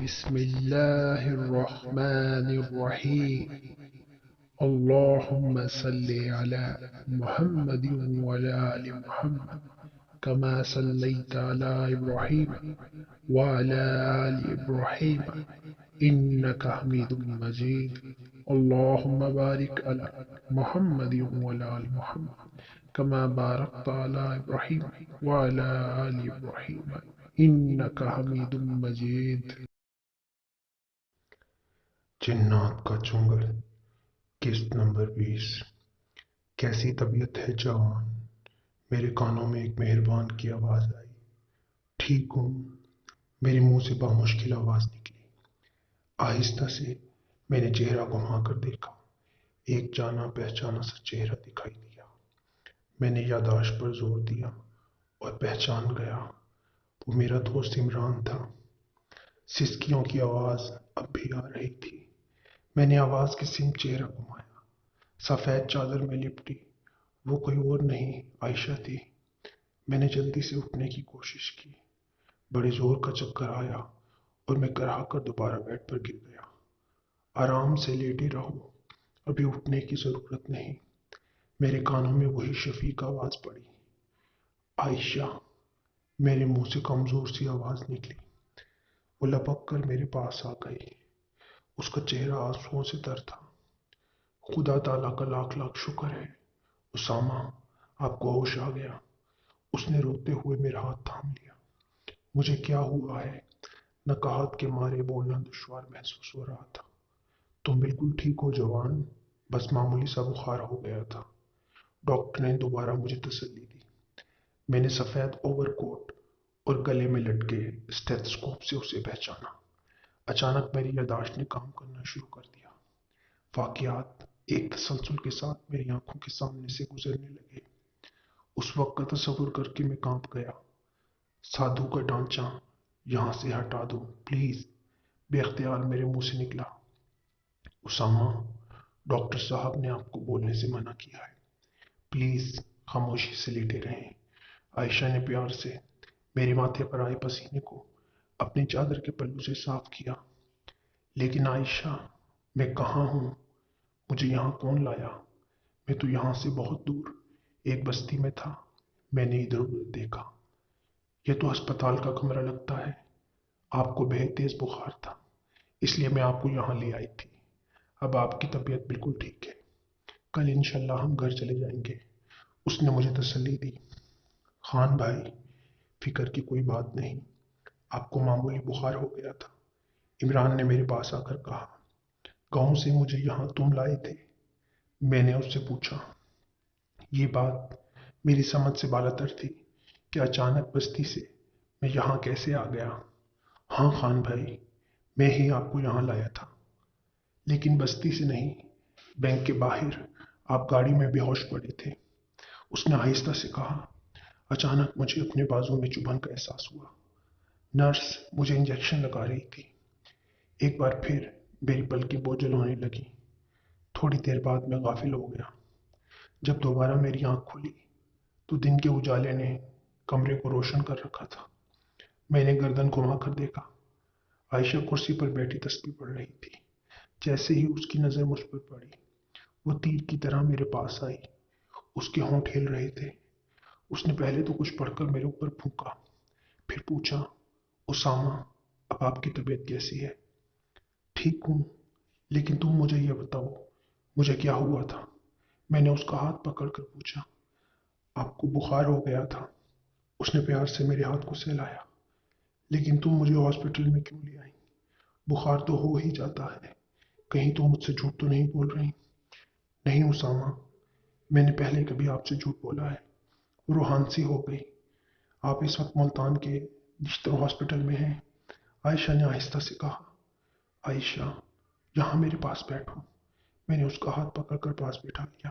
بسم الله الرحمن الرحيم. اللهم صل على محمد وعلى آل محمد كما صليت على إبراهيم وعلى آل إبراهيم إنك حميد مجيد. اللهم بارك على محمد وعلى آل محمد كما باركت على إبراهيم وعلى آل إبراهيم إنك حميد مجيد. جنات کا چنگل قسط نمبر 20۔ کیسی طبیعت ہے جوان، میرے کانوں میں ایک مہربان کی آواز آئی۔ ٹھیک ہوں، میرے منہ سے بامشکل آواز نکلی۔ آہستہ سے میں نے چہرہ گھما کر دیکھا۔ ایک جانا پہچانا سا چہرہ دکھائی دیا۔ میں نے یادداشت پر زور دیا اور پہچان گیا، وہ میرا دوست عمران تھا۔ سسکیوں کی آواز اب بھی آ رہی تھی۔ میں نے آواز کی سمت چہرہ گھمایا۔ سفید چادر میں لپٹی وہ کوئی اور نہیں، عائشہ تھی۔ میں نے جلدی سے اٹھنے کی کوشش کی، بڑے زور کا چکر آیا اور میں کرا کر دوبارہ بیڈ پر گر گیا۔ آرام سے لیٹے رہو، ابھی اٹھنے کی ضرورت نہیں۔ میرے کانوں میں وہی شفیق آواز پڑی، عائشہ۔ میرے منہ سے کمزور سی آواز نکلی۔ وہ لپک کر میرے پاس آ گئی۔ اس کا چہرہ آنسوؤں سے تر تھا۔ خدا تعالیٰ کا لاکھ لاکھ شکر ہے اسامہ، آپ کو ہوش آ گیا۔ اس نے روتے ہوئے میرا ہاتھ تھام لیا۔ مجھے کیا ہوا ہے، نکہت کے مارے بولنا دشوار محسوس ہو رہا تھا۔ تم بالکل ٹھیک ہو جوان، بس معمولی سا بخار ہو گیا تھا۔ ڈاکٹر نے دوبارہ مجھے تسلی دی۔ میں نے سفید اوور کوٹ اور گلے میں لٹکے اسٹیتھوسکوپ سے اسے پہچانا۔ اچانک میری یادداشت نے کام کرنا شروع کر دیا۔ واقعات ایک تسلسل کے ساتھ میری آنکھوں کے سامنے سے گزرنے لگے۔ اس وقت کا تصور کر کے میں کانپ گیا۔ سادھو کا ڈھانچہ یہاں سے ہٹا دو پلیز، بے اختیار میرے منہ سے نکلا۔ اسامہ، ڈاکٹر صاحب نے آپ کو بولنے سے منع کیا ہے، پلیز خاموشی سے لیٹے رہیں۔ عائشہ نے پیار سے میرے ماتھے پر آئے پسینے کو اپنی چادر کے پلو سے صاف کیا۔ لیکن عائشہ، میں کہاں ہوں؟ مجھے یہاں کون لایا؟ میں تو یہاں سے بہت دور ایک بستی میں تھا۔ میں نے ادھر ادھر دیکھا۔ یہ تو ہسپتال کا کمرہ لگتا ہے۔ آپ کو بہت تیز بخار تھا، اس لیے میں آپ کو یہاں لے آئی تھی۔ اب آپ کی طبیعت بالکل ٹھیک ہے، کل انشاءاللہ ہم گھر چلے جائیں گے۔ اس نے مجھے تسلی دی۔ خان بھائی، فکر کی کوئی بات نہیں، آپ کو معمولی بخار ہو گیا تھا، عمران نے میرے پاس آ کر کہا۔ گاؤں سے مجھے یہاں تم لائے تھے؟ میں نے اس سے پوچھا۔ یہ بات میری سمجھ سے بالاتر تھی کہ اچانک بستی سے میں یہاں کیسے آ گیا۔ ہاں خان بھائی، میں ہی آپ کو یہاں لایا تھا، لیکن بستی سے نہیں، بینک کے باہر آپ گاڑی میں بے ہوش پڑے تھے، اس نے آہستہ سے کہا۔ اچانک مجھے اپنے بازو میں چبھن کا احساس ہوا۔ نرس مجھے انجیکشن لگا رہی تھی۔ ایک بار پھر میری پلکیں بوجھل ہونے لگی۔ تھوڑی دیر بعد میں غافل ہو گیا۔ جب دوبارہ میری آنکھ کھلی تو دن کے اجالے نے کمرے کو روشن کر رکھا تھا۔ میں نے گردن گھما کر دیکھا۔ عائشہ کرسی پر بیٹھی تسبیح پڑھ رہی تھی۔ جیسے ہی اس کی نظر مجھ پر پڑی، وہ تیر کی طرح میرے پاس آئی۔ اس کے ہونٹ ہل رہے تھے۔ اس نے پہلے تو کچھ پڑھ کر میرے اوپر پھونکا، پھر پوچھا، اسامہ، اب آپ کی طبیعت کیسی ہے؟ ٹھیک ہوں، لیکن تم مجھے یہ بتاؤ، مجھے کیا ہوا تھا؟ میں نے اس کا ہاتھ پکڑ کر پوچھا۔ آپ کو بخار ہو گیا تھا، اس نے پیار سے میرے ہاتھ کو سہلایا۔ لیکن تم مجھے ہاسپٹل میں کیوں لے آئی؟ بخار تو ہو ہی جاتا ہے، کہیں تم مجھ سے جھوٹ تو نہیں بول رہی؟ نہیں اسامہ، میں نے پہلے کبھی آپ سے جھوٹ بولا ہے؟ روحان سی ہو گئی۔ آپ اس وقت ملتان کے نشتر ہاسپٹل میں ہیں، عائشہ نے آہستہ سے کہا۔ عائشہ، یہاں میرے پاس بیٹھو۔ میں نے اس کا ہاتھ پکڑ کر پاس بٹھا لیا۔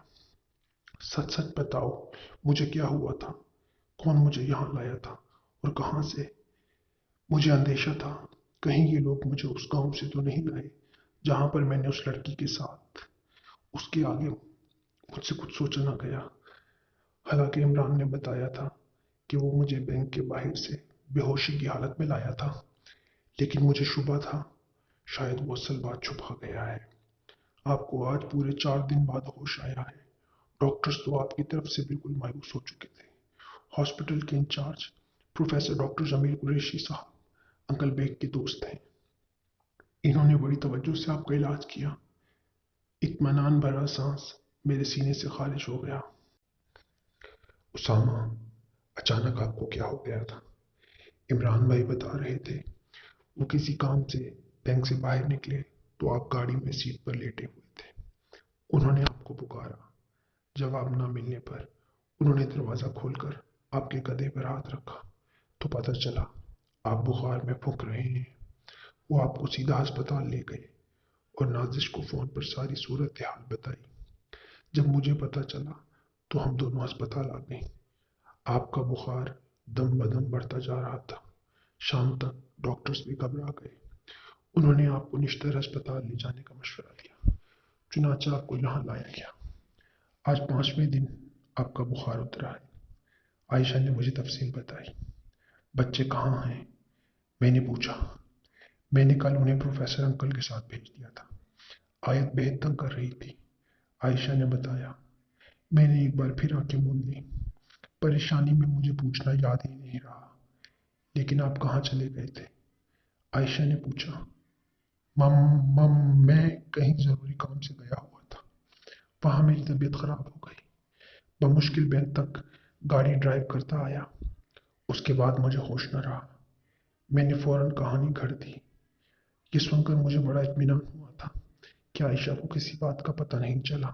سچ سچ بتاؤ، مجھے کیا ہوا تھا؟ کون مجھے یہاں لایا تھا اور کہاں سے؟ مجھے اندیشہ تھا کہیں یہ لوگ مجھے اس گاؤں سے تو نہیں لائے جہاں پر میں نے اس لڑکی کے ساتھ۔ اس کے آگے مجھ سے کچھ سوچا نہ گیا۔ حالانکہ عمران نے بتایا تھا کہ وہ مجھے بینک کے باہر سے بے ہوشی کی حالت میں لایا تھا، لیکن مجھے شبہ تھا شاید وہ اصل بات چھپا گیا ہے۔ آپ کو آج پورے 4 دن بعد ہوش آیا ہے۔ ڈاکٹرز تو آپ کی طرف سے بالکل مایوس ہو چکے تھے۔ ہاسپٹل کے انچارج پروفیسر ڈاکٹر جمیل قریشی صاحب انکل بیگ کے دوست ہیں۔ انہوں نے بڑی توجہ سے آپ کا علاج کیا۔ اطمینان بھرا سانس میرے سینے سے خارج ہو گیا۔ اسامہ، اچانک آپ کو کیا ہو گیا تھا؟ عمران بھائی بتا رہے تھے وہ کسی کام سے بینک سے باہر نکلے تو آپ گاڑی میں سیٹ پر لیٹے ہوئے تھے۔ انہوں نے آپ کو پکارا۔ جواب نہ ملنے پر انہوں نے دروازہ کھول کر آپ کے گدھے پر ہاتھ رکھا تو پتہ چلا آپ بخار میں پھونک رہے ہیں۔ وہ آپ کو سیدھا ہسپتال لے گئے اور نازش کو فون پر ساری صورتحال بتائی۔ جب مجھے پتہ چلا تو ہم دونوں ہسپتال آ گئے۔ آپ کا بخار دم بدم بڑھتا جا رہا تھا۔ شام تک ڈاکٹرز بھی گھبرا گئے۔ انہوں نے آپ کو نشتر ہسپتال لے جانے کا مشورہ دیا۔ چنانچہ آپ کو یہاں لایا گیا۔ آج 5ویں دن آپ کا بخار اترا ہے۔ عائشہ نے مجھے تفصیل بتائی۔ بچے کہاں ہیں؟ میں نے پوچھا۔ میں نے کل انہیں پروفیسر انکل کے ساتھ بھیج دیا تھا۔ آیت بہت تنگ کر رہی تھی، عائشہ نے بتایا۔ میں نے ایک بار پھر آنکھیں موند لیں۔ پریشانی میں مجھے پوچھنا یاد ہی نہیں رہا۔ لیکن آپ کہاں چلے گئے تھے؟ عائشہ نے پوچھا۔ میں کہیں ضروری کام سے گیا ہوا تھا۔ وہاں میری طبیعت خراب ہو گئی۔ بمشکل بینک تک گاڑی ڈرائیو کرتا آیا۔ اس کے بعد مجھے ہوش نہ رہا۔ میں نے فوراً کہانی گھڑ دی۔ یہ سن کر مجھے بڑا اطمینان ہوا تھا کہ عائشہ کو کسی بات کا پتہ نہیں چلا۔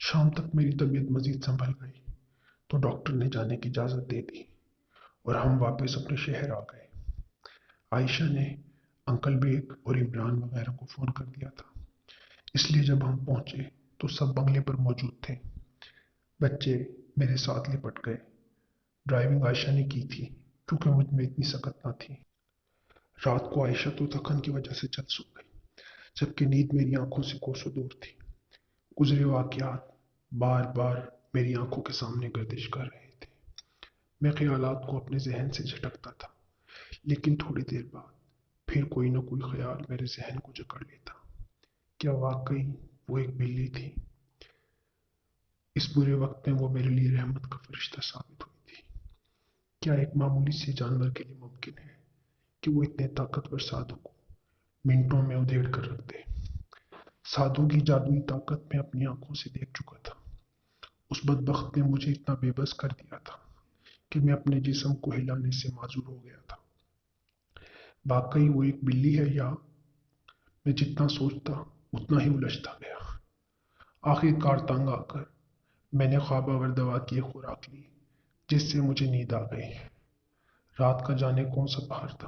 شام تک میری طبیعت مزید سنبھل گئی تو ڈاکٹر نے جانے کی اجازت دے دی اور ہم واپس اپنے شہر آ گئے۔ عائشہ نے انکل بیگ اور عمران وغیرہ کو فون کر دیا تھا، اس لیے جب ہم پہنچے تو سب بنگلے پر موجود تھے۔ بچے میرے ساتھ لپٹ گئے۔ ڈرائیونگ عائشہ نے کی تھی کیونکہ مجھ میں اتنی سکت نہ تھی۔ رات کو عائشہ تو تھکن کی وجہ سے جلد سو گئی، جبکہ نیند میری آنکھوں سے کوسوں دور تھی۔ گزرے واقعات بار بار میری آنکھوں کے سامنے گردش کر رہے تھے۔ میں خیالات کو اپنے ذہن سے جھٹکتا تھا، لیکن تھوڑی دیر بعد پھر کوئی نہ کوئی خیال میرے ذہن کو جکڑ لیتا۔ کیا واقعی وہ ایک بلی تھی؟ اس برے وقت میں وہ میرے لیے رحمت کا فرشتہ ثابت ہوئی تھی۔ کیا ایک معمولی سے جانور کے لیے ممکن ہے کہ وہ اتنے طاقتور سادھو کو منٹوں میں ادھیڑ کر رکھ دے؟ سادھو کی جادوئی طاقت میں اپنی آنکھوں سے دیکھ چکا تھا۔ اس بدبخت نے مجھے اتنا بے بس کر دیا تھا کہ میں اپنے جسم کو ہلانے سے معذور ہو گیا تھا۔ واقعی وہ ایک بلی ہے یا میں جتنا سوچتا اتنا ہی الجھتا گیا۔ آخر کار تنگ آ کر میں نے خواب آور دوا کی ایک خوراک لی جس سے مجھے نیند آ گئی۔ رات کا جانے کون سا پہر تھا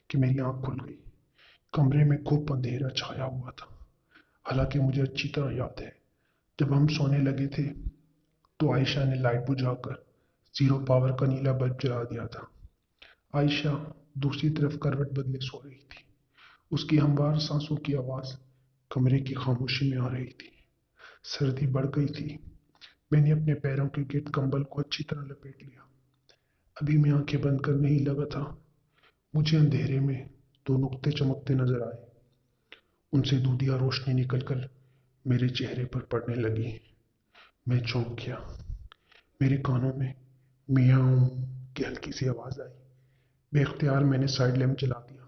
کہ میری آنکھ کھل گئی۔ کمرے میں گھپ اندھیرا چھایا ہوا تھا۔ حالانکہ مجھے اچھی طرح یاد ہے جب ہم سونے لگے تھے تو عائشہ نے لائٹ بجھا کر 0 پاور کا نیلا بلب جلا دیا تھا۔ عائشہ دوسری طرف کروٹ بدلے سو رہی تھی۔ اس کی ہموار سانسوں کی آواز کمرے کی خاموشی میں آ رہی تھی۔ سردی بڑھ گئی تھی۔ میں نے اپنے پیروں کے گرد کمبل کو اچھی طرح لپیٹ لیا۔ ابھی میں آنکھیں بند کرنے ہی لگا تھا، مجھے اندھیرے میں 2 نقطے چمکتے نظر آئے۔ ان سے دودھیا روشنی نکل کر میرے چہرے پر پڑنے لگی۔ میں چونک گیا۔ میرے کانوں میں میاؤں کی ہلکی سی آواز آئی۔ بے اختیار میں نے سائیڈ لیمپ جلا دیا۔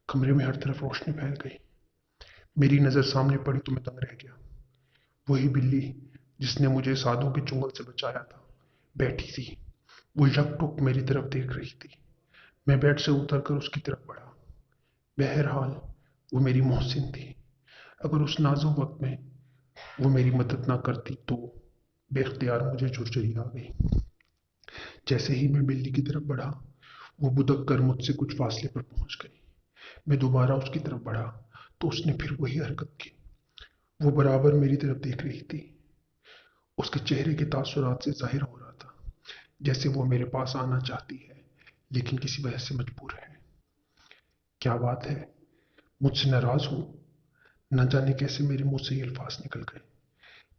کمرے میں ہر طرف روشنی پھیل گئی۔ میری نظر سامنے پڑی تو میں دنگ رہ گیا۔ وہی بلی جس نے مجھے سادھو کے چنگل سے بچایا تھا بیٹھی تھی۔ وہ یک ٹک میری طرف دیکھ رہی تھی۔ میں بیڈ سے اتر کر اس کی طرف بڑھا۔ بہرحال وہ میری محسن تھی۔ اگر اس نازک وقت میں وہ میری مدد نہ کرتی تو بے اختیار مجھے جھرجھری آ گئی۔ جیسے ہی میں بلی کی طرف بڑھا وہ بدک کر مجھ سے کچھ فاصلے پر پہنچ گئی۔ میں دوبارہ اس کی طرف بڑھا تو اس نے پھر وہی حرکت کی۔ وہ برابر میری طرف دیکھ رہی تھی۔ اس کے چہرے کے تاثرات سے ظاہر ہو رہا تھا جیسے وہ میرے پاس آنا چاہتی ہے لیکن کسی وجہ سے مجبور ہے۔ کیا بات ہے؟ مجھ سے ناراض ہو؟ نہ جانے کیسے میرے منہ سے یہ الفاظ نکل گئے۔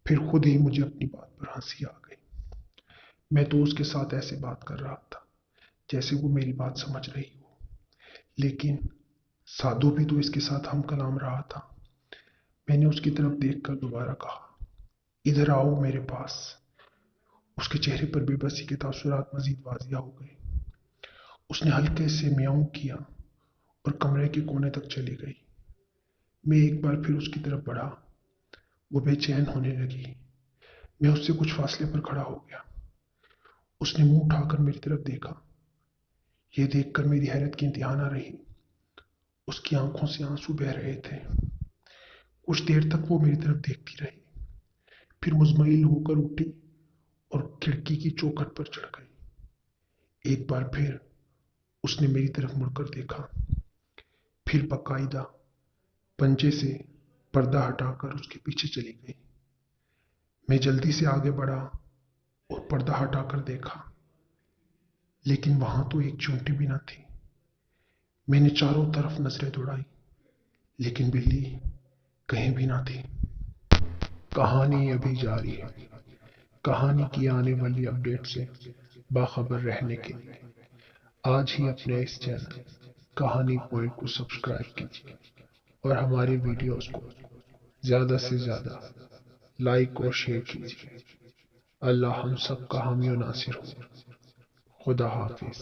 پھر خود ہی مجھے اپنی بات پر ہنسی آ گئی۔ میں تو اس کے ساتھ ایسے بات کر رہا تھا جیسے وہ میری بات سمجھ رہی ہو، لیکن سادو بھی تو اس کے ساتھ ہم کلام رہا تھا۔ میں نے اس کی طرف دیکھ کر دوبارہ کہا، ادھر آؤ میرے پاس۔ اس کے چہرے پر بے بسی کے تاثرات مزید واضح ہو گئے۔ اس نے ہلکے سے میاؤں کیا اور کمرے کے کونے تک چلی گئی۔ میں ایک بار پھر اس کی طرف بڑھا۔ وہ بے چین ہونے لگی۔ میں اس سے کچھ فاصلے پر کھڑا ہو گیا۔ اس نے منہ اٹھا کر میری طرف دیکھا۔ یہ دیکھ کر میری حیرت کی انتہا نہ رہی۔ اس کی آنکھوں سے آنسو بہہ رہے تھے۔ کچھ دیر تک وہ میری طرف دیکھتی رہی، پھر مزمحل ہو کر اٹھی اور کھڑکی کی چوکھٹ پر چڑھ گئی۔ ایک بار پھر اس نے میری طرف مڑ کر دیکھا، پھر باقاعدہ پنجے سے پردہ ہٹا کر اس کے پیچھے چلی گئی۔ میں جلدی سے آگے بڑھا اور پردہ ہٹا کر دیکھا، لیکن وہاں تو ایک چونٹی بھی نہ تھی۔ میں نے چاروں طرف نظریں دوڑائیں، لیکن بلی کہیں بھی نہ تھی۔ کہانی ابھی جاری ہے۔ کہانی کی آنے والی اپڈیٹ سے باخبر رہنے کے لیے آج ہی اپنے اس چینل کہانی پوائنٹ کو سبسکرائب کیجیے اور ہماری ویڈیوز کو زیادہ سے زیادہ لائک اور شیئر کیجیے۔ اللہ ہم سب کا حامی و ناصر ہو۔ خدا حافظ۔